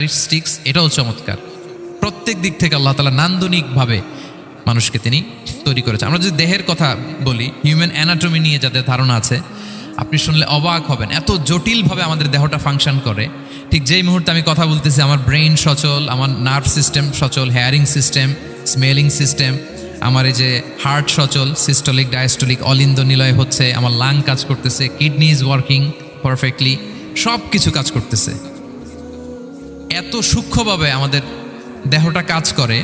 Characteristics এটাও চমৎকার। প্রত্যেক দিক থেকে আল্লাহ তাআলা নান্দনিকভাবে মানুষকে তিনি তৈরি করেছেন। আমরা যদি দেহের কথা বলি, হিউম্যান অ্যানাটমি নিয়ে যাদের ধারণা আছে, আপনি শুনলে অবাক হবেন এত জটিলভাবে আমাদের দেহটা ফাংশন করে। ঠিক যেই মুহূর্তে আমি কথা বলতেছি আমার ব্রেইন সচল, আমার নার্ভ সিস্টেম সচল, হেয়ারিং সিস্টেম, স্মেলিং সিস্টেম, আমার এই যে হার্ট সচল, সিস্টোলিক ডায়াস্টোলিক অলিন্দ নিলয় হচ্ছে, আমার লাং কাজ করতেছে, কিডনি ইজ ওয়ার্কিং পারফেক্টলি, সব কিছু কাজ করতেছে। এত সূক্ষ্মভাবে আমাদের দেহটা কাজ করে,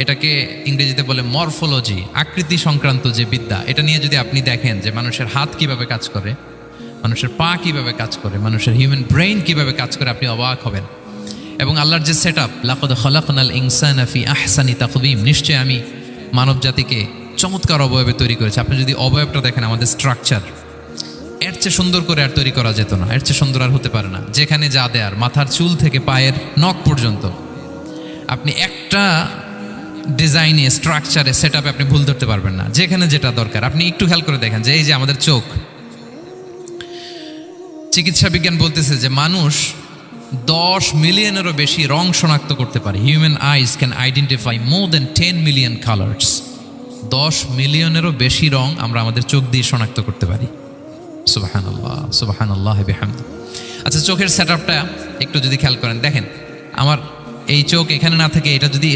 এটাকে ইংরেজিতে বলে মরফোলজি, আকৃতি সংক্রান্ত যে বিদ্যা। এটা নিয়ে যদি আপনি দেখেন যে মানুষের হাত কিভাবে কাজ করে, মানুষের পা কিভাবে কাজ করে, মানুষের হিউম্যান ব্রেইন কিভাবে কাজ করে, আপনি অবাক হবেন। এবং আল্লাহর যে সেট আপ, লাকাদ খালাকনাল ইনসানা ফি আহসানি তাকওয়িম, নিশ্চয় আমি মানব জাতিকে চমৎকার অবয়বে তৈরি করেছি। আপনি যদি অবয়বটা দেখেন, আমাদের স্ট্রাকচার, এর চেয়ে সুন্দর করে আর তৈরি করা যেত না, এর চেয়ে সুন্দর আর হতে পারে না। যেখানে যা দেয়ার, মাথার চুল থেকে পায়ের নখ পর্যন্ত, আপনি একটা ডিজাইনে, স্ট্রাকচারে, সেট আপে আপনি ভুল ধরতে পারবেন না। যেখানে যেটা দরকার, আপনি একটু খেয়াল করে দেখেন যে এই যে আমাদের চোখ, চিকিৎসা বিজ্ঞান বলতেছে যে মানুষ 10 মিলিয়নেরও বেশি রং শনাক্ত করতে পারে। Human eyes can identify more than 10 million colours. 10 মিলিয়নেরও বেশি রং আমরা আমাদের চোখ দিয়ে শনাক্ত করতে পারি। সুবহানাল্লাহ, সুবহানাল্লাহ বিহামদি। আচ্ছা, চোখের সেট আপটা একটু যদি খেয়াল করেন, দেখেন আমার এই চোখ এখানে না থাকে, এটা যদি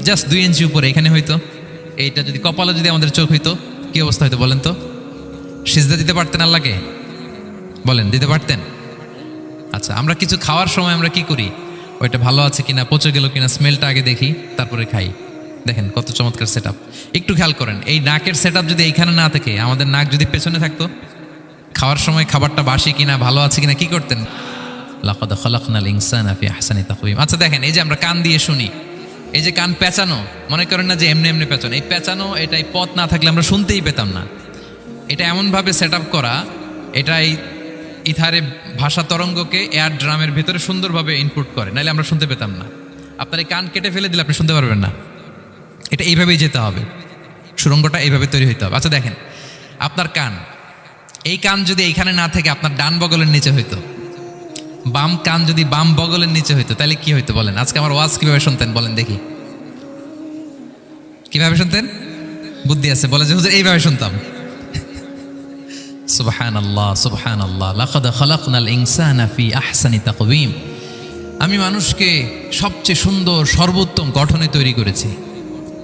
জাস্ট 2 ইঞ্চি উপরে এখানে হইতো, এইটা যদি কপালে যদি আমাদের চোখ হইতো, কি অবস্থা হইতো বলেন তো? সিজদা দিতে পারতেন আল্লাহকে? বলেন, দিতে পারতেন? আচ্ছা, আমরা কিছু খাওয়ার সময় আমরা কি করি, ওইটা ভালো আছে কিনা, পচে গেল কিনা, স্মেলটা আগে দেখি, তারপরে খাই। দেখেন কত চমৎকার সেট আপ। একটু খেয়াল করেন, এই নাকের সেট আপ যদি এইখানে না থাকে, আমাদের নাক যদি পেছনে থাকতো, খাওয়ার সময় খাবারটা বাসি কিনা, ভালো আছে কিনা কি করতেন? লাকাদ খালাকনাল ইনসানা ফি আহসানি তাকওয়িম। আচ্ছা দেখেন, এই যে আমরা কান দিয়ে শুনি, এই যে কান পেঁচানো, মনে করেন না যে এমনি এমনি পেঁচানো, এই পেঁচানো, এটাই পথ না থাকলে আমরা শুনতেই পেতাম না। এটা এমনভাবে সেট আপ করা, এটাই ইথারে ভাষা তরঙ্গকে এয়ার ড্রামের ভেতরে সুন্দরভাবে ইনপুট করে, নাহলে আমরা শুনতে পেতাম না। আপনার এই কান কেটে ফেলে দিলে আপনি শুনতে পারবেন না। এটা এইভাবেই যেতে হবে, সুরঙ্গটা এইভাবে তৈরি হইতে হবে। আচ্ছা দেখেন, আপনার কান, এই কান যদি এইখানে না থেকে আপনার ডান বগলের নিচে হইতো, বাম কান যদি বাম বগলের নিচে হইতো, তাহলে কি হইতো বলেন? আজকে আমার ওয়াজ কিভাবে শুনতেন বলেন দেখি, কিভাবে শুনতেন? বুদ্ধি আছে বলে যে হুজুর এইভাবে শুনতাম। সুবহানাল্লাহ, সুবহানাল্লাহ, লাকাদ খালাকনাল ইনসানা ফি আহসানি তাকওয়িম। আমি মানুষকে সবচেয়ে সুন্দর সর্বোত্তম গঠনে তৈরি করেছি।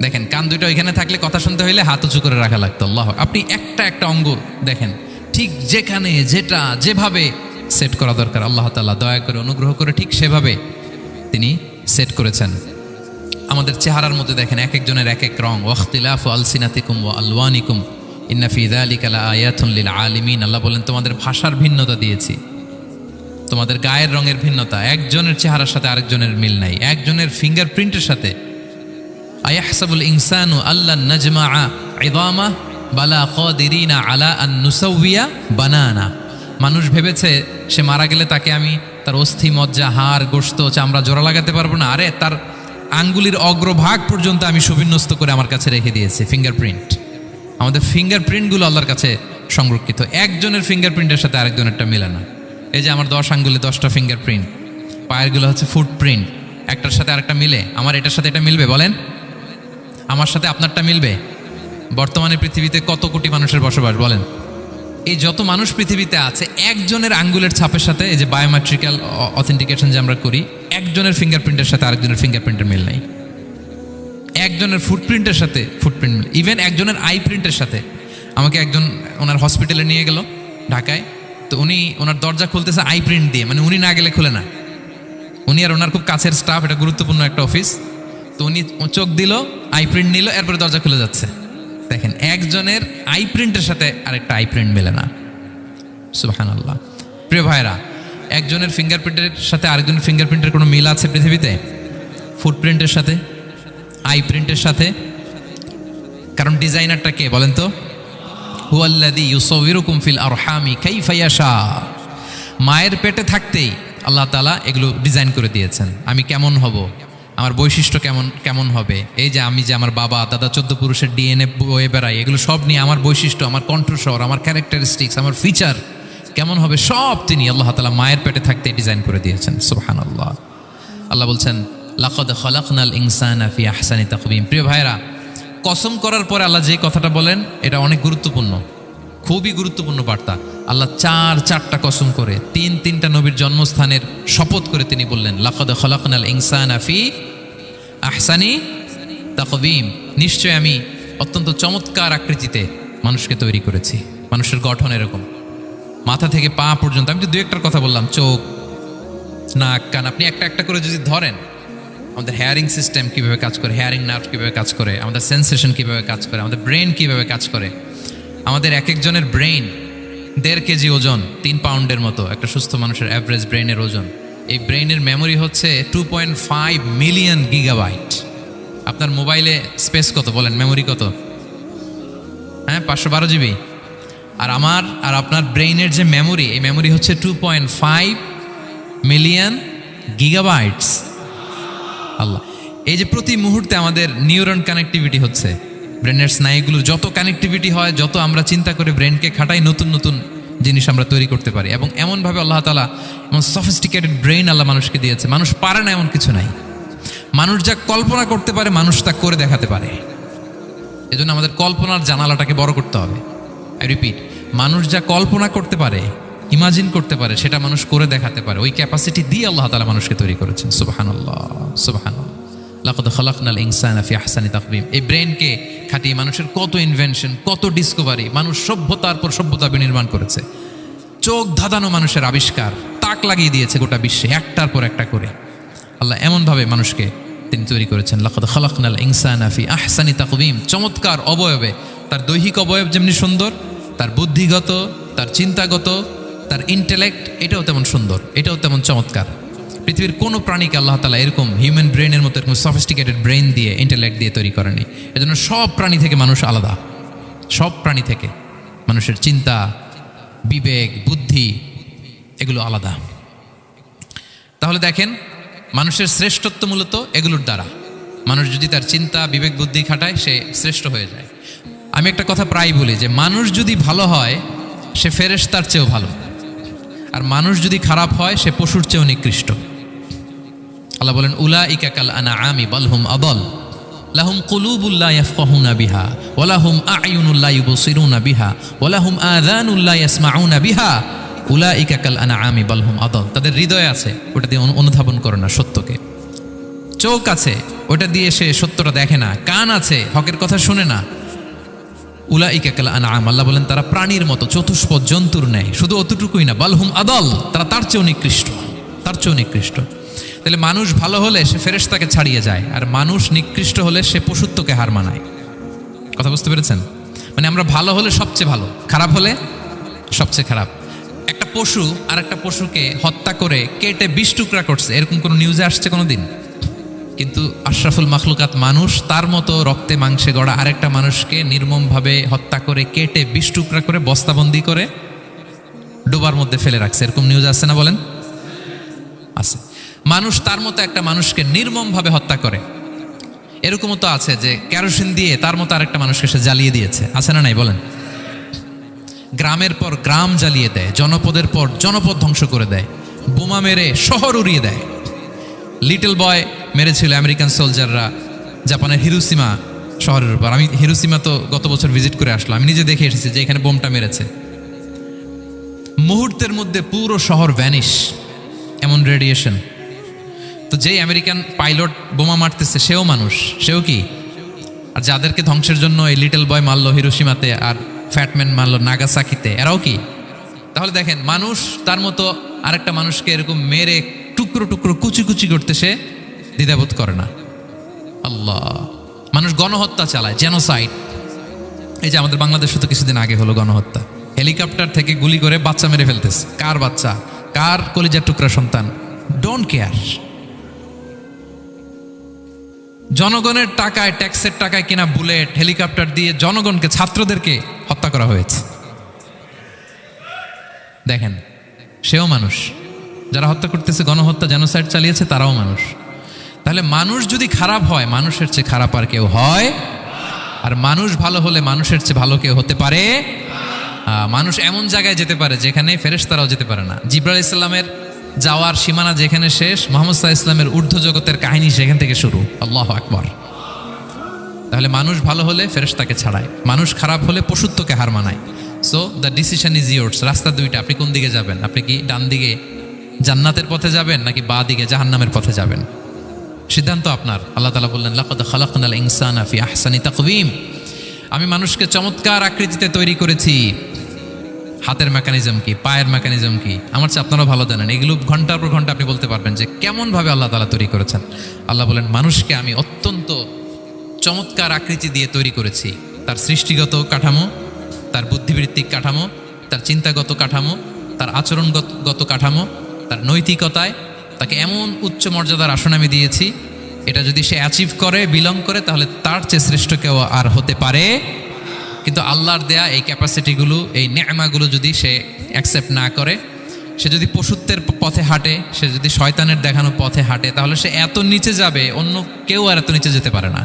দেখেন, কান দুটো এখানে থাকলে কথা শুনতে হইলে হাত উঁচু করে রাখা লাগতো। আল্লাহ, আপনি একটা একটা অঙ্গ দেখেন, ঠিক যেখানে যেটা যেভাবে সেট করা দরকার, আল্লাহ তাআলা দয়া করে অনুগ্রহ করে ঠিক সেভাবে তিনি সেট করেছেন। আমাদের চেহারার মধ্যে দেখেন এক একজনের এক এক রং। ওয়াখতিলাফু আলসিনাতিকুম ওয়া আলওয়ানিকুম ইন্না ফি যালিকা লাআয়াতুন লিল আলিমিন। আল্লাহ বলেন, তোমাদের ভাষার ভিন্নতা দিয়েছি, তোমাদের গায়ের রঙের ভিন্নতা, একজনের চেহারার সাথে আরেকজনের মিল নাই, একজনের ফিঙ্গারপ্রিন্টের সাথে। আয়াহসাবুল ইনসানু আল্লান নাজমাআ ইযামা বালা কাদিরিনা আলা আন নুসাউইয়া বানানা। মানুষ ভেবেছে সে মারা গেলে তাকে আমি তার অস্থি, মজ্জা, হাড়, গোশত, চামড়া জোড়া লাগাতে পারবো না। আরে তার আঙ্গুলির অগ্রভাগ পর্যন্ত আমি সুবিন্যস্ত করে আমার কাছে রেখে দিয়েছি। ফিঙ্গারপ্রিন্ট, আমাদের ফিঙ্গারপ্রিন্টগুলো আল্লাহর কাছে সংরক্ষিত। একজনের ফিঙ্গারপ্রিন্টের সাথে আরেকজনেরটা মেলে না। এই যে আমার 10 আঙ্গুলে 10টা ফিঙ্গারপ্রিন্ট, পায়েরগুলো হচ্ছে ফুটপ্রিন্ট, একটার সাথে আরেকটা মিলে। আমার এটার সাথে এটা মিলবে বলেন? আমার সাথে আপনারটা মিলবে? বর্তমানে পৃথিবীতে কত কোটি মানুষের বসবাস বলেন? এই যত মানুষ পৃথিবীতে আছে, একজনের আঙ্গুলের ছাপের সাথে, এই যে বায়োমেট্রিক্যাল অথেন্টিকেশন যে আমরা করি, একজনের ফিঙ্গারপ্রিন্টের সাথে আরেকজনের ফিঙ্গারপ্রিন্টের মিল নাই। একজনের ফুটপ্রিন্টের সাথে ফুটপ্রিন্ট মিল, ইভেন একজনের আই প্রিন্টের সাথে। আমাকে একজন ওনার হসপিটালে নিয়ে গেল ঢাকায়, তো উনি ওনার দরজা খুলতেছে আই প্রিন্ট দিয়ে, মানে উনি না গেলে খুলে না। উনি আর ওনার খুব কাছের স্টাফ, এটা গুরুত্বপূর্ণ একটা অফিস, তো উনি চোখ দিল, আই প্রিন্ট নিল, এরপরে দরজা খুলে যাচ্ছে। দেখেন, একজনের আই প্রিন্টের সাথে আরেকটা আই প্রিন্ট মেলে না। সুবহানাল্লাহ। প্রিয় ভাইরা, একজনের ফিঙ্গারপ্রিন্টের সাথে আরেকজনের ফিঙ্গারপ্রিন্টের কোনো মিল আছে পৃথিবীতে? ফুটপ্রিন্টের সাথে, আই প্রিন্টের সাথে? কারণ ডিজাইনারটা কে বলেন তো? হুয়াল্লাযী ইউসাউবিরুকুম ফিল আরহামি কাইফা ইয়াশা। মায়ের পেটে থাকতেই আল্লাহ তাআলা এগুলো ডিজাইন করে দিয়েছেন। আমি কেমন হব, আমার বৈশিষ্ট্য কেমন হবে, এই যে আমি যে আমার বাবা দাদা 14 পুরুষের ডিএনএ বয়ে বেড়াই, এগুলো সব নিয়ে আমার বৈশিষ্ট্য, আমার কণ্ঠস্বর, আমার ক্যারেক্টারিস্টিক্স, আমার ফিচার কেমন হবে, সব তিনি আল্লাহ তাআলা মায়ের পেটে থাকতেই ডিজাইন করে দিয়েছেন। সুবহানাল্লাহ। আল্লাহ বলছেন লাকাদ খালাকনাল ইনসানা ফি আহসানি তাকওয়িম। প্রিয় ভাইরা, কসম করার পরে আল্লাহ যে কথাটা বলেন এটা অনেক গুরুত্বপূর্ণ, খুবই গুরুত্বপূর্ণ বার্তা। আল্লাহ চারটা কসম করে তিনটা নবীর জন্মস্থানের শপথ করে তিনি বললেন লাকাদ খালাকনাল ইনসানা ফি আহসানি তাকওয়িম, নিশ্চয় আমি অত্যন্ত চমৎকার আকৃতিতে মানুষকে তৈরি করেছি। মানুষের গঠন এরকম, মাথা থেকে পা পর্যন্ত। আমি তো দু একটার কথা বললাম, চোখ, নাক, কান, আপনি একটা একটা করে যদি ধরেন, আমাদের হেয়ারিং সিস্টেম কিভাবে কাজ করে, হেয়ারিং নার্ভ কিভাবে কাজ করে, আমাদের সেন্সেশন কিভাবে কাজ করে, আমাদের ব্রেন কিভাবে কাজ করে। আমাদের এক একজনের ব্রেন 1.5 কেজি ওজন, 3 পাউন্ডের মতো একটা সুস্থ মানুষের অ্যাভারেজ ব্রেনের ওজন। এই ব্রেনের মেমোরি হচ্ছে 2.5 মিলিয়ন গিগাবাইট। আপনার মোবাইলে স্পেস কত বলেন, মেমোরি কত? হ্যাঁ, 512 জিবি। আর আমার আর আপনার ব্রেইনের যে মেমোরি, এই মেমোরি হচ্ছে 2.5 মিলিয়ন গিগাবাইটস। আল্লাহ, এই যে প্রতি মুহূর্তে আমাদের নিউরন কানেক্টিভিটি হচ্ছে, ব্রেনের স্নায়ুগুলোর যত কানেক্টিভিটি হয়, যত আমরা চিন্তা করে ব্রেনকে খাটাই, নতুন নতুন জিনিস আমরা তৈরি করতে পারি। এবং এমনভাবে আল্লাহ তাআলা এমন সফিস্টিকেটেড ব্রেইন আল্লাহ মানুষকে দিয়েছে, মানুষ পারে না এমন কিছু নাই। মানুষ যা কল্পনা করতে পারে মানুষ তা করে দেখাতে পারে। এজন্য আমাদের কল্পনার জানালাটাকে বড় করতে হবে। আই রিপিট, মানুষ যা কল্পনা করতে পারে, ইমাজিন করতে পারে, সেটা মানুষ করে দেখাতে পারে। ওই ক্যাপাসিটি দিয়ে আল্লাহ তাআলা মানুষকে তৈরি করেছেন। সুবহানাল্লাহ, সুবহানাল্লাহ। লাকাদ খালাকনাল ইনসানা ফি আহসানি তাকওয়িম। এই ব্রেনকে খাটিয়ে মানুষের কত ইনভেনশন, কত ডিসকভারি, মানুষ সভ্যতার পর সভ্যতা বিনির্মাণ করেছে। চোখ ধাঁধানো মানুষের আবিষ্কার, তাক লাগিয়ে দিয়েছে গোটা বিশ্বে একটার পর একটা করে। আল্লাহ এমনভাবে মানুষকে তিনি তৈরি করেছেন। লাকাদ খালাকনাল ইনসানা ফি আহসানি তাকওয়িম। চমৎকার অবয়বে, তার দৈহিক অবয়ব যেমনি সুন্দর, তার বুদ্ধিগত, তার চিন্তাগত, তার ইন্টেলেক্ট, এটাও তেমন সুন্দর, এটাও তেমন চমৎকার। পৃথিবীর কোনো প্রাণীকে আল্লাহ তাআলা এরকম হিউম্যান ব্রেনের মতো এরকম সফিস্টিকেটেড ব্রেন দিয়ে, ইন্টেলেক্ট দিয়ে তৈরি করেনি। এজন্য সব প্রাণী থেকে মানুষ আলাদা। সব প্রাণী থেকে মানুষের চিন্তা, বিবেক, বুদ্ধি এগুলো আলাদা। তাহলে দেখেন, মানুষের শ্রেষ্ঠত্ব মূলত এগুলোর দ্বারা। মানুষ যদি তার চিন্তা, বিবেক, বুদ্ধি খাটায়, সে শ্রেষ্ঠ হয়ে যায়। আমি একটা কথা প্রায় বলি যে মানুষ যদি ভালো হয় সে ফেরেশতার চেয়েও ভালো, আর মানুষ যদি খারাপ হয় সে পশুর চেয়েও নিকৃষ্ট। আল্লাহ বলেন উলাইকা কাল আনআমি বাল হুম আদাল লাহুম কুলুবুল লা ইয়াফকাহুনা বিহা ওয়া লাহুম আ'য়ুনুল লা ইউবসিরুনা বিহা ওয়া লাহুম আযানুল লা ইয়াসমাউনা বিহা উলাইকা কাল আনআমি বাল হুম আদাল। তাদের হৃদয় আছে, ওটা দিয়ে অনুধাবন করে না সত্যকে। চোখ আছে, ওটা দিয়ে সে সত্যটা দেখে না। কান আছে, হকের কথা শুনে না। উলাইকা কাল আনআম, আল্লাহ বলেন তারা প্রাণীর মতো, চতুষ্পদ জন্তুর ন্যায়। শুধু অতটুকুই না, বাল হুম আদাল, তারা তার চেয়েও নিকৃষ্ট, তার চেয়েও নিকৃষ্ট। তাহলে মানুষ ভালো হলে সে ফেরেশতাকে ছাড়িয়ে যায়, আর মানুষ নিকৃষ্ট হলে সে পশুত্বকে হার মানায়। কথা বুঝতে পেরেছেন? মানে আমরা ভালো হলে সবচেয়ে ভালো, খারাপ হলে সবচেয়ে খারাপ। একটা পশু আর একটা পশুকে হত্যা করে কেটে 20 টুকরা করছে, এরকম কোনো নিউজে আসছে কোনো দিন? কিন্তু আশরাফুল মাখলুকাত মানুষ, তার মতো রক্তে মাংসে গড়া আরেকটা মানুষকে নির্মমভাবে হত্যা করে কেটে 20 টুকরা করে বস্তাবন্দি করে ডোবার মধ্যে ফেলে রাখছে, এরকম নিউজ আছে না বলেন? আছে। মানুষ তার মতো একটা মানুষকে নির্মমভাবে হত্যা করে। এরকমও তো আছে যে কেরোসিন দিয়ে তার মতো আরেকটা মানুষকে সে জ্বালিয়ে দিয়েছে, আছে না নাই বলেন? গ্রামের পর গ্রাম জ্বালিয়ে দেয়, জনপদের পর জনপদ ধ্বংস করে দেয়, বোমা মেরে শহর উড়িয়ে দেয়। লিটল বয় মেরেছিল আমেরিকান সোলজাররা জাপানের হিরোশিমা শহরের উপর। আমি হিরোশিমা তো গত বছর ভিজিট করে আসলাম, আমি নিজে দেখে এসেছি যে এখানে বোমটা মেরেছে। মুহূর্তের মধ্যে পুরো শহর ভ্যানিশ, এমন রেডিয়েশন। তো যেই আমেরিকান পাইলট বোমা মারতেছে সেও মানুষ, সেও কি? আর যাদেরকে ধ্বংসের জন্য এই লিটল বয় মারলো হিরোশিমাতে আর ফ্যাটম্যান মারলো নাগাসাকিতে, এরাও কি? তাহলে দেখেন, মানুষ তার মতো আরেকটা মানুষকে এরকম মেরে টুকরো টুকরো কুচি কুচি করতে সে দ্বিধাবোধ করে না। আল্লাহ, মানুষ গণহত্যা চালায়, জেনোসাইড। এই যে আমাদের বাংলাদেশে তো কিছুদিন আগে হলো গণহত্যা, হেলিকপ্টার থেকে গুলি করে বাচ্চা মেরে ফেলতেছে। কার বাচ্চা? কার কলিজার টুকরা সন্তান? Don't care. জনগণের টাকায়, ট্যাক্সের টাকায় কিনা বুলেট, হেলিকপ্টার দিয়ে জনগণকে, ছাত্রদেরকে হত্যা করা হয়েছে। দেখেন, সেও মানুষ। যারা হত্যা করতেছে, গণহত্যা, জেনোসাইড চালিয়েছে, তারাও মানুষ। তাহলে মানুষ যদি খারাপ হয়, মানুষের চেয়ে খারাপ আর কেউ হয়? আর মানুষ ভালো হলে মানুষের চেয়ে ভালো কেউ হতে পারে? মানুষ এমন জায়গায় যেতে পারে যেখানে ফেরেশতারাও যেতে পারে না। জিবরাইল ইসলামের যাওয়ার সীমানা যেখানে শেষ, মুহাম্মদ সাল্লাল্লাহু আলাইহি ওয়াসাল্লামের ঊর্ধ্ব জগতের কাহিনী সেখান থেকে শুরু। আল্লাহু আকবার। তাহলে মানুষ ভালো হলে ফেরেশতাকে ছাড়ায়, মানুষ খারাপ হলে পশুত্বকে হার মানায়। So the decision is yours. রাস্তা দুইটা, আপনি কোন দিকে যাবেন? আপনি কি ডান দিকে জান্নাতের পথে যাবেন নাকি বাঁ দিকে জাহান্নামের পথে যাবেন? সিদ্ধান্ত আপনার। আল্লাহ তাআলা বললেন লাকাদ খালাকনাল ইনসানা ফি আহসানি তাকওয়িম। আমি মানুষকে চমৎকার আকৃতিতে তৈরি করেছি। হাতের মেকানিজম কি, পায়ের মেকানিজম কি, আমার চেয়ে আপনারা ভালো জানেন। এগুলো ঘন্টার পর ঘন্টা আপনি বলতে পারবেন যে কেমনভাবে আল্লাহ তাআলা তৈরি করেছেন। আল্লাহ বলেন মানুষকে আমি অত্যন্ত চমৎকার আকৃতি দিয়ে তৈরি করেছি। তার সৃষ্টিগত কাঠামো, তার বুদ্ধিবৃত্তিক কাঠামো, তার চিন্তাগত কাঠামো, তার আচরণগত কাঠামো, তার নৈতিকতায় তাকে এমন উচ্চ মর্যাদার আসন আমি দিয়েছি, এটা যদি সে অ্যাচিভ করে, বিলং করে, তাহলে তার চেয়ে শ্রেষ্ঠ কেউ আর হতে পারে। কিন্তু আল্লাহর দেয়া এই ক্যাপাসিটিগুলো, এই নেয়ামাগুলো যদি সে অ্যাকসেপ্ট না করে, সে যদি পশুত্বের পথে হাঁটে, সে যদি শয়তানের দেখানো পথে হাঁটে, তাহলে সে এত নিচে যাবে, অন্য কেউ আর এত নিচে যেতে পারে না।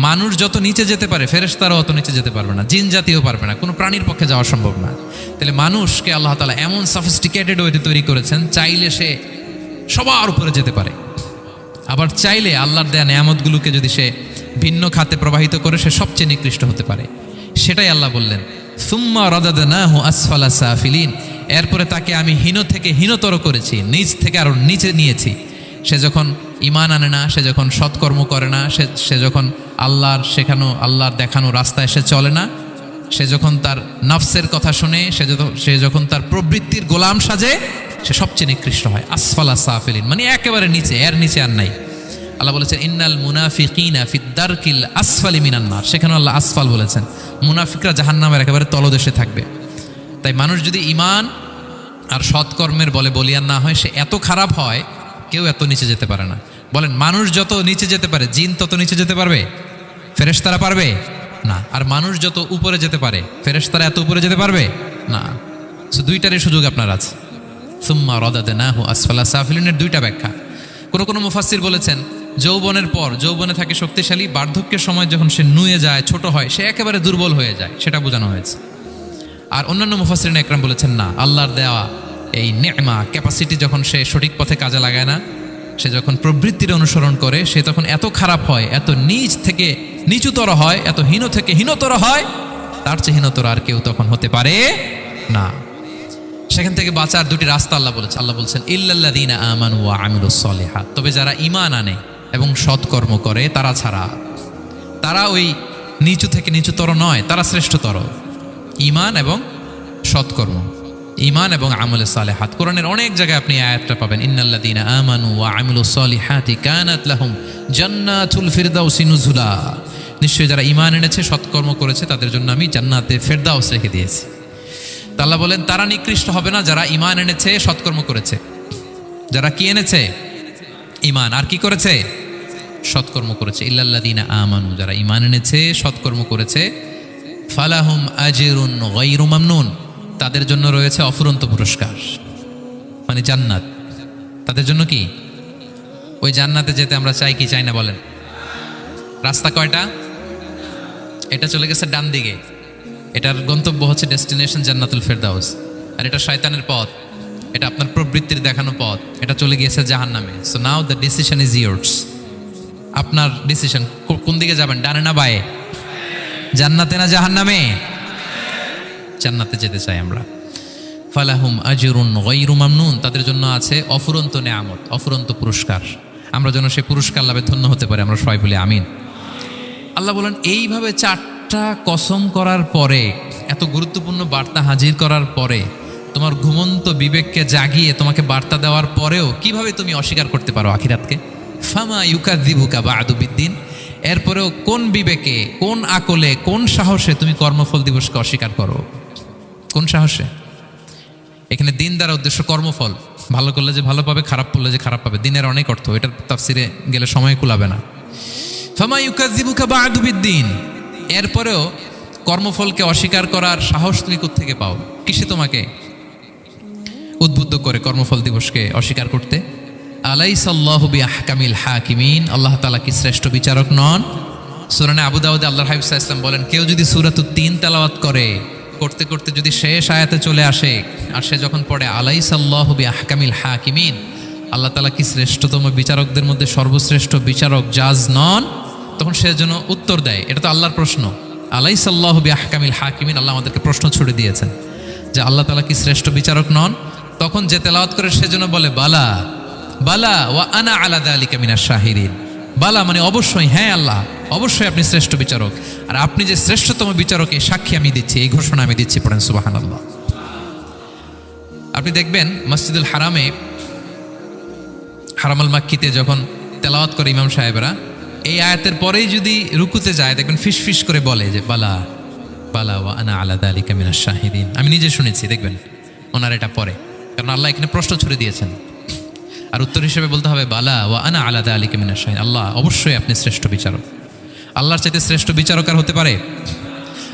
মানুষ যত নিচে যেতে পারে, ফেরেশতারাও অত নিচে যেতে পারবে না, জিন জাতিও পারবে না, কোনো প্রাণীর পক্ষে যাওয়া সম্ভব না। তাহলে মানুষকে আল্লাহ তাআলা এমন সফিস্টিকেটেড ওয়েতে তৈরি করেছেন, চাইলে সে সবার উপরে যেতে পারে, আবার চাইলে আল্লাহর দেয়া নেয়ামতগুলোকে যদি সে ভিন্ন খাতে প্রবাহিত করে, সে সবচেয়ে নিকৃষ্ট হতে পারে। সেটাই আল্লাহ বললেন সুম্মা রাদাদনাহু আসফালা সাফিলিন। এরপরে তাকে আমি হীন থেকে হীনতর করেছি, নিচ থেকে আরো নিচে নিয়েছি। সে যখন ঈমান আনে না, সে যখন সৎকর্ম করে না, সে যখন আল্লাহর শেখানো, আল্লাহর দেখানো রাস্তায় সে চলে না, সে যখন তার নফসের কথা শুনে, সে যখন তার প্রবৃত্তির গোলাম সাজে, সে সবচেয়ে নিকৃষ্ট হয়। আসফালা সাফিলিন মানে একেবারে নিচে, এর নিচে আর নাই। আল্লাহ বলেছেন ইন্নাল মুনাফিকিনা ফিদ দারকিল আসফালি মিনান নার। সেখানে আল্লাহ আসফাল বলেছেন। মুনাফিকরা জাহান্নামের একেবারে তলদেশে থাকবে। তাই মানুষ যদি ঈমান আর সৎকর্মের বলে বলিয়ান না হয়, সে এত খারাপ হয়, কেউ এত নিচে যেতে পারে না। বলেন মানুষ যত নিচে যেতে পারে, জিন তত নিচে যেতে পারবে? ফেরেশতারা পারবে না। আর মানুষ যত উপরে যেতে পারে, ফেরেশতারা এত উপরে যেতে পারবে না। সো দুইটারই সুযোগ আপনার আছে। সুম্মা রাদাদনাহু আসফালা সাফিলিনের দুইটা ব্যাখ্যা। কোনো মুফাসসির বলেছেন যৌবনের পর, যৌবনে থাকে শক্তিশালী, বার্ধক্যের সময় যখন সে নুয়ে যায়, ছোট হয়, সে একেবারে দুর্বল হয়ে যায়, সেটা বোঝানো হয়েছে। আর অন্যান্য মুফাসসিরিন একরাম বলেছেন না, আল্লাহর দেওয়া এই নেয়মা ক্যাপাসিটি যখন সে সঠিক পথে কাজে লাগায় না, সে যখন প্রবৃত্তির অনুসরণ করে, সে তখন এত খারাপ হয়, এত নিচ থেকে নিচুতর হয়, এত হীন থেকে হীনতর হয়, তার চেয়ে হীনতর আর কেউ তখন হতে পারে না। সেখান থেকে বাঁচার দুটি রাস্তা আল্লাহ বলেছে। আল্লাহ বলছেন ইল্লাল্লাযীনা আমানু ওয়া আমিলুস সলিহাত। তবে যারা ঈমান আনে এবং সৎকর্ম করে তারা ছাড়া। তারা ওই নিচু থেকে নিচুতর নয়, তারা শ্রেষ্ঠতর। ঈমান এবং সৎকর্ম, ঈমান এবং আমলে সালেহাত। কোরআনের অনেক জায়গায় আপনি আয়াতটা পাবেন, ইন্নাল্লাযীনা আমানু ওয়া আমিলুস সলিহাতি কানাত লাহুম জান্নাতুল ফিরদাউসি নুজুলা। নিশ্চয়ই যারা ঈমান এনেছে, সৎকর্ম করেছে, তাদের জন্য আমি জান্নাতে ফেরদাউস রেখে দিয়েছি। আল্লাহ বলেন তারা নিকৃষ্ট হবে না যারা ঈমান এনেছে, সৎকর্ম করেছে। যারা কি এনেছে? ঈমান। আর কি করেছে? সৎকর্ম করেছে। ইল্লাল্লাযীনা আমানু, যারা ঈমান এনেছে, সৎকর্ম করেছে, ফালাহুম আজরুন গায়রু মামনুন, তাদের জন্য রয়েছে অফুরন্ত পুরস্কার, মানে জান্নাত। তাদের জন্য কি? ওই জান্নাতে যেতে আমরা চাই কি চাই না বলেন? রাস্তা কয়টা? এটা চলে গেছে ডান দিকে, এটার গন্তব্য হচ্ছে ডেস্টিনেশন জান্নাতুল ফেরদাউস। আর এটা শয়তানের পথ, এটা আপনার প্রবৃত্তির দেখানো পথ, এটা চলে গিয়েছে জাহান্নামে। So now the decision is years. আপনার ডিসিশন, কোন দিকে যাবেন, ডানে না বায়ে? জান্নাতে না জাহান্নামে? জান্নাতে যেতে চাই আমরা। ফালাহুম আজরুন গায়রু মামনুন, তাদের জন্য আছে অফুরন্ত নেয়ামত, অফুরন্ত পুরস্কার। আমরা যেন সেই পুরস্কার লাভে ধন্য হতে পারি, আমরা সবাই বলি আমিন। আল্লাহ বলেন এইভাবে চারটা কসম করার পরে, এত গুরুত্বপূর্ণ বার্তা হাজির করার পরে, তোমার ঘুমন্ত বিবেককে জাগিয়ে তোমাকে বার্তা দেওয়ার পরেও কিভাবে তুমি অস্বীকার করতে পারো আখিরাতকে? ফামা ইউকাযযিবুকা বা'দু বিদ্দিন। এরপরেও কোন বিবেকে, কোন আকলে, কোন সাহসে তুমি কর্মফল দিবসকে অস্বীকার করো? কোন সাহসে? এখানে দিন দ্বারা উদ্দেশ্য কর্মফল। ভালো করলে যে ভালো পাবে, খারাপ করলে যে খারাপ পাবে। দিনের অনেক অর্থ, এটার তাফসিরে গেলে সময় কুলাবে না। ফামা ইউকাযযিবুকা বা'দু বিদ্দিন। এরপরেও কর্মফলকে অস্বীকার করার সাহস তুমি কোত্থেকে পাও? কিসে তোমাকে উদ্বুদ্ধ করে কর্মফল দিবসকে অস্বীকার করতে? আলাইসাল্লাহু বিআহকামিল হাকিমিন। আল্লাহ তাআলা কি শ্রেষ্ঠ বিচারক নন? সূরা আবু দাউদে আল্লাহর হাবিব সাল্লাল্লাহু আলাইহি ওয়াসাল্লাম বলেন, কেউ যদি সূরাতুত তিন তেলাওয়াত করে, করতে করতে যদি শেষ আয়াতে চলে আসে, আর সে যখন পড়ে আলাইসাল্লাহু বিআহকামিল হাকিমিন, আল্লাহ তাআলা কি শ্রেষ্ঠতম বিচারকদের মধ্যে সর্বশ্রেষ্ঠ বিচারক জাজ নন, তখন সে যেন উত্তর দেয়, এটা তো আল্লাহর প্রশ্ন। আলাইসাল্লাহু বিআহকামিল হাকিমিন, আল্লাহ আমাদেরকে প্রশ্ন ছুড়ে দিয়েছেন যে আল্লাহ তাআলা কি শ্রেষ্ঠ বিচারক নন। তখন যে তেলাওয়াত করে সে যেন বলে বালা বালা ওয়া আনা আলা যালিকা মিনাশ শাহিদিন। বালা মানে অবশ্যই, হ্যাঁ আল্লাহ অবশ্যই আপনি শ্রেষ্ঠ বিচারক, আর আপনি যে শ্রেষ্ঠতম বিচারক এই সাক্ষী আমি দিচ্ছি, এই ঘোষণা আমি দিচ্ছি। পড়েন সুবহানাল্লাহ। আপনি দেখবেন মসজিদুল হারামে, হারামুল মাক্কিতে যখন তেলাওয়াত করে ইমাম সাহেবরা, এই আয়াতের পরেই যদি রুকুতে যায় দেখবেন ফিসফিস করে বলে যে বালা বালা ওয়া আনা আলা যালিকা মিনাশ শাহিদিন। আমি নিজে শুনেছি, দেখবেন ওনার এটা পরে, কারণ আল্লাহ এখানে প্রশ্ন ছুড়ে দিয়েছেন। আর উত্তর হিসেবে বলতে হবে বালা ওয়া আনা আলা যালিকা মিনাশ শাহিদিন, আল্লাহ অবশ্যই আপনি শ্রেষ্ঠ বিচারক। আল্লাহর চাইতে শ্রেষ্ঠ বিচারক আর হতে পারে?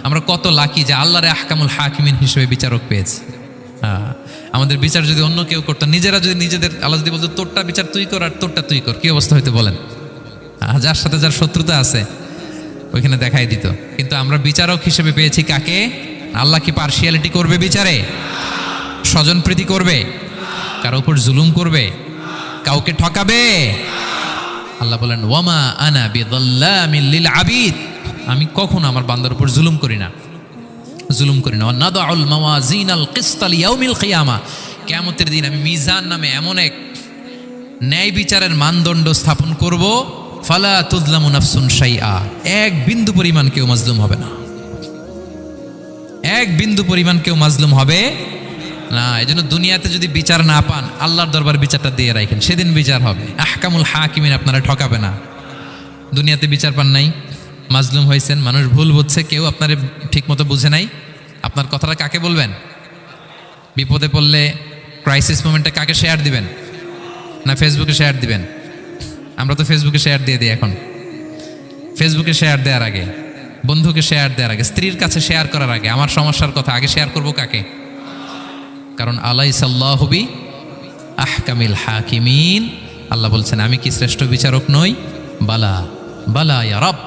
আমরা কত লাকি যে আল্লাহর আহকামুল হাকিমিন হিসেবে বিচারক পেয়েছি। আমাদের বিচার যদি অন্য কেউ করতো, নিজেরা যদি নিজেদের, আল্লাহ যদি বলতো তোরটা বিচার তুই কর আর তোরটা তুই কর, কি অবস্থা হইতো বলেন? যার সাথে যার শত্রুতা আছে ওইখানে দেখাই দিত। কিন্তু আমরা বিচারক হিসেবে পেয়েছি কাকে? আল্লাহ কি পার্সিয়ালিটি করবে বিচারে? স্বজনপ্রীতি করবে? কারো উপর জুলুম করবে? কাউকে ঠকাবে? আল্লাহ বলেন ওয়ামা আনা বিযাল্লামিল লিল আবিদ, আমি কখনো আমার বান্দার উপর জুলুম করি না, জুলুম করি না। নাদাউল মাওয়াজিনাল কিসতা লিয়াউমিল কিয়ামা, কিয়ামতের দিন আমি মিজান নামে এমন এক ন্যায় বিচারের মানদণ্ড স্থাপন করব, ফালা তুযলামু নাফসুন শাইআ, এক বিন্দু পরিমাণ কেউ মাজলুম হবে না, এক বিন্দু পরিমাণ কেউ মাজলুম হবে না। এজন্য দুনিয়াতে যদি বিচার না পান, আল্লাহর দরবার বিচারটা দিয়ে রাখেন, সেদিন বিচার হবে। আহকামুল হাকিমিন আপনারা ঠকাবে না। দুনিয়াতে বিচার পান নাই, মাজলুম হয়েছেন, মানুষ ভুল বুঝছে, কেউ আপনার ঠিক মতো বুঝে নাই, আপনার কথাটা কাকে বলবেন? বিপদে পড়লে ক্রাইসিস মোমেন্টে কাকে শেয়ার দিবেন? না ফেসবুকে শেয়ার দিবেন? আমরা তো ফেসবুকে শেয়ার দিয়ে দিই এখন। ফেসবুকে শেয়ার দেওয়ার আগে, বন্ধুকে শেয়ার দেওয়ার আগে, স্ত্রীর কাছে শেয়ার করার আগে আমার সমস্যার কথা আগে শেয়ার করব কাকে? কারণ আলাইসাল্লাহু বিআহকামিল হাকিমিন, আল্লাহ বলছেন আমি কি শ্রেষ্ঠ বিচারক নই? বালা বালা ইয়া রব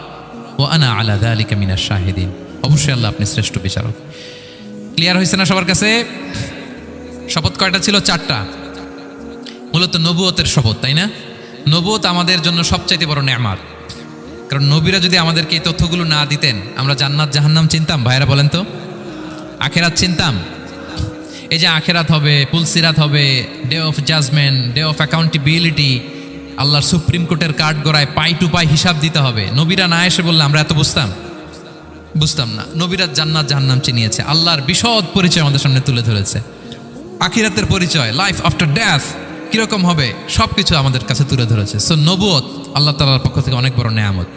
ওয়া আনা আলা যালিকা মিনাশ শাহিদিন, অবশ্যই আল্লাহ আপনি শ্রেষ্ঠ বিচারক। ক্লিয়ার হয়েছে না সবার কাছে? শপথ কয়টা ছিল? 4টা। মূলত নবুয়তের শপথ, তাই না? নবুয়ত আমাদের জন্য সবচাইতে বড় নেয়ামত, কারণ নবীরা যদি আমাদেরকে এই তথ্যগুলো না দিতেন, আমরা জান্নাত জাহান্নাম চিনতাম? ভাইরা বলেন তো, আখেরাত চিনতাম? এই যে আখেরাত হবে, পুলসিরাত হবে, day of judgement, day of accountability, আল্লাহর সুপ্রিম কোর্টের কাঠ গড়ায় পাই টু পাই হিসাব দিতে হবে, নবীরা না এসে বললে আমরা এত বুঝতাম না। নবীরা জান্নাত জাহান্নাম চিনিয়েছে, আল্লাহর বিশদ পরিচয় আমাদের সামনে তুলে ধরেছে, আখিরাতের পরিচয়, লাইফ আফটার ডেথ কিরকম হবে সব কিছু আমাদের কাছে তুলে ধরেছে। সো নবুয়ত আল্লাহ তাআলার পক্ষ থেকে অনেক বড় নেয়ামত।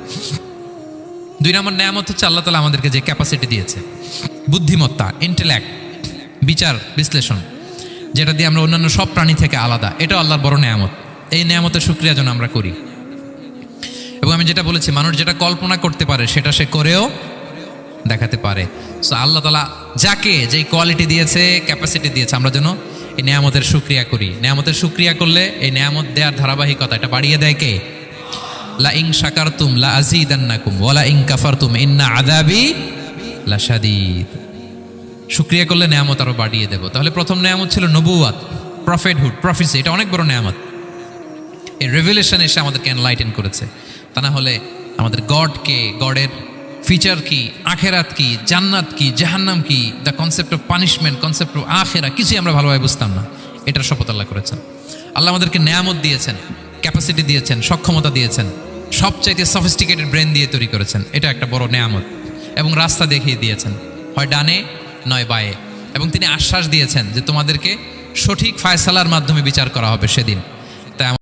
2 নম্বর নেয়ামত হচ্ছে আল্লাহ তাআলা আমাদেরকে যে ক্যাপাসিটি দিয়েছে, বুদ্ধিমত্তা, ইন্টেলেক্ট, বিচার বিশ্লেষণ, যেটা দিয়ে আমরা অন্যান্য সব প্রাণী থেকে আলাদা, এটাও আল্লাহর বড় নেয়ামত। এই নেয়ামতের শুকরিয়া যেন আমরা করি। এবং আমি যেটা বলেছি, মানুষ যেটা কল্পনা করতে পারে সেটা সে করেও দেখাতে পারে। সো আল্লাহ তাআলা যাকে যেই কোয়ালিটি দিয়েছে, ক্যাপাসিটি দিয়েছে, আমরা যেন এই নেয়ামতের শুকরিয়া করি। নেয়ামতের শুকরিয়া করলে এই নেয়ামত দেওয়ার ধারাবাহিকতা এটা বাড়িয়ে দেয় কে? লা ইন শাকারতুম লা আযীদান্নাকুম ওয়া লা ইন কাফারতুম ইন্না আযাবি লাশাদীদ। শুকরিয়া করলে নেয়ামত আরো বাড়িয়ে দেব। তাহলে প্রথম নেয়ামত ছিল নবুওয়াত, প্রফেটহুড, প্রফেসি, এটা অনেক বড় নেয়ামত। এই রেভেলেশন এসে আমাদেরকে এনলাইটেন করেছে। তা না হলে আমাদের গডকে, গডের ফিচার কি, আখেরাত কি, জান্নাত কি, জাহান্নাম কি, the concept of punishment, concept of আখেরা, কিছুই আমরা ভালোভাবে বুঝতাম না। এটার শপথ আল্লাহ করেছেন। আল্লাহ আমাদেরকে নেয়ামত দিয়েছেন, ক্যাপাসিটি দিয়েছেন, সক্ষমতা দিয়েছেন, সবচাইতে সফিস্টিকেটেড ব্রেন দিয়ে তৈরি করেছেন, এটা একটা বড় নেয়ামত। এবং রাস্তা দেখিয়ে দিয়েছেন, হয় ডানে নয় বায়ে। এবং তিনি আশ্বাস দিয়েছেন যে তোমাদেরকে সঠিক ফায়সালার মাধ্যমে বিচার করা হবে সেদিন।